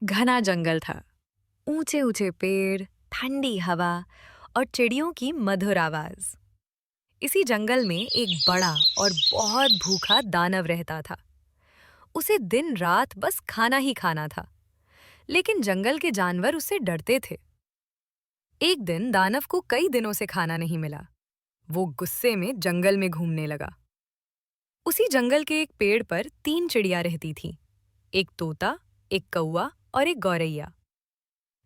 घना जंगल था। ऊंचे ऊंचे पेड़, ठंडी हवा और चिड़ियों की मधुर आवाज। इसी जंगल में एक बड़ा और बहुत भूखा दानव रहता था। उसे दिन रात बस खाना ही खाना था, लेकिन जंगल के जानवर उससे डरते थे। एक दिन दानव को कई दिनों से खाना नहीं मिला। वो गुस्से में जंगल में घूमने लगा। उसी जंगल के एक पेड़ पर तीन चिड़िया रहती थीं, एक तोता, एक कौवा और एक गौरैया।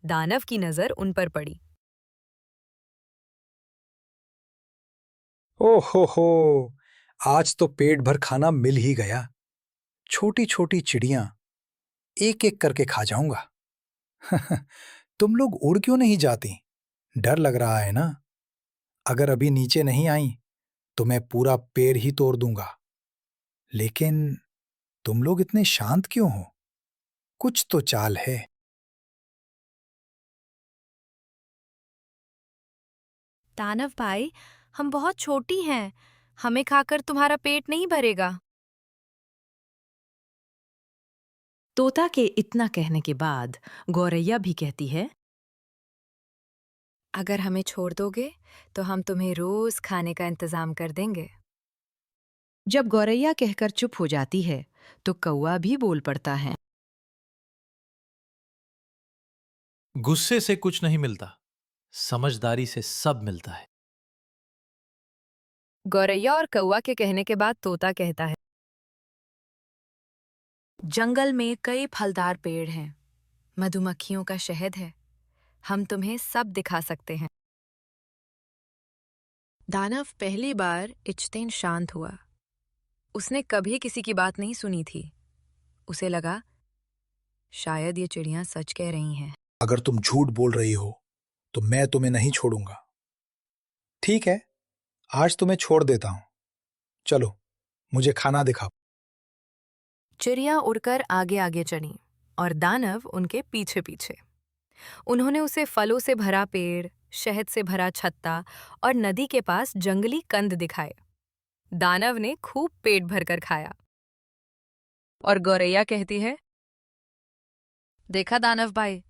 दानव की नजर उन पर पड़ी। ओहो, आज तो पेट भर खाना मिल ही गया। छोटी छोटी चिड़ियां एक एक करके खा जाऊंगा। तुम लोग उड़ क्यों नहीं जाती? डर लग रहा है ना? अगर अभी नीचे नहीं आई तो मैं पूरा पेड़ ही तोड़ दूंगा। लेकिन तुम लोग इतने शांत क्यों हो? कुछ तो चाल है। दानव भाई, हम बहुत छोटी हैं। हमें खाकर तुम्हारा पेट नहीं भरेगा। तोता के इतना कहने के बाद गौरैया भी कहती है। अगर हमें छोड़ दोगे तो हम तुम्हें रोज खाने का इंतजाम कर देंगे। जब गौरैया कहकर चुप हो जाती है तो कौवा भी बोल पड़ता है। गुस्से से कुछ नहीं मिलता, समझदारी से सब मिलता है। गौरैया और कौवा के कहने के बाद तोता कहता है, जंगल में कई फलदार पेड़ हैं, मधुमक्खियों का शहद है। हम तुम्हें सब दिखा सकते हैं। दानव पहली बार इचतेन शांत हुआ। उसने कभी किसी की बात नहीं सुनी थी। उसे लगा, शायद ये चिड़ियां सच कह रही हैं। अगर तुम झूठ बोल रही हो तो मैं तुम्हें नहीं छोड़ूंगा। ठीक है, आज तुम्हें छोड़ देता हूं। चलो, मुझे खाना दिखाओ। चिड़िया उड़कर आगे आगे चढ़ीं और दानव उनके पीछे पीछे। उन्होंने उसे फलों से भरा पेड़, शहद से भरा छत्ता और नदी के पास जंगली कंद दिखाए। दानव ने खूब पेट भरकर खाया। और गौरैया कहती है, देखा दानव भाई,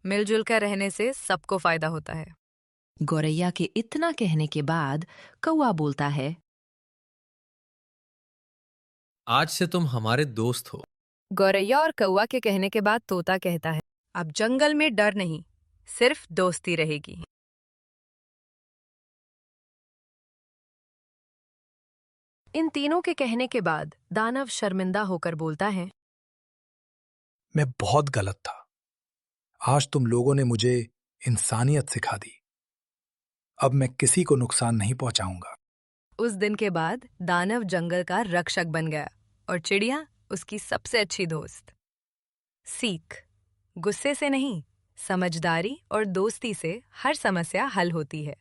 मिलजुल कर रहने से सबको फायदा होता है। गौरैया के इतना कहने के बाद कौवा बोलता है। आज से तुम हमारे दोस्त हो। गौरैया और कौवा के कहने के बाद तोता कहता है, अब जंगल में डर नहीं, सिर्फ दोस्ती रहेगी। इन तीनों के कहने के बाद दानव शर्मिंदा होकर बोलता है, मैं बहुत गलत था। आज तुम लोगों ने मुझे इंसानियत सिखा दी। अब मैं किसी को नुकसान नहीं पहुंचाऊंगा। उस दिन के बाद दानव जंगल का रक्षक बन गया और चिड़िया उसकी सबसे अच्छी दोस्त। सीख: गुस्से से नहीं, समझदारी और दोस्ती से हर समस्या हल होती है।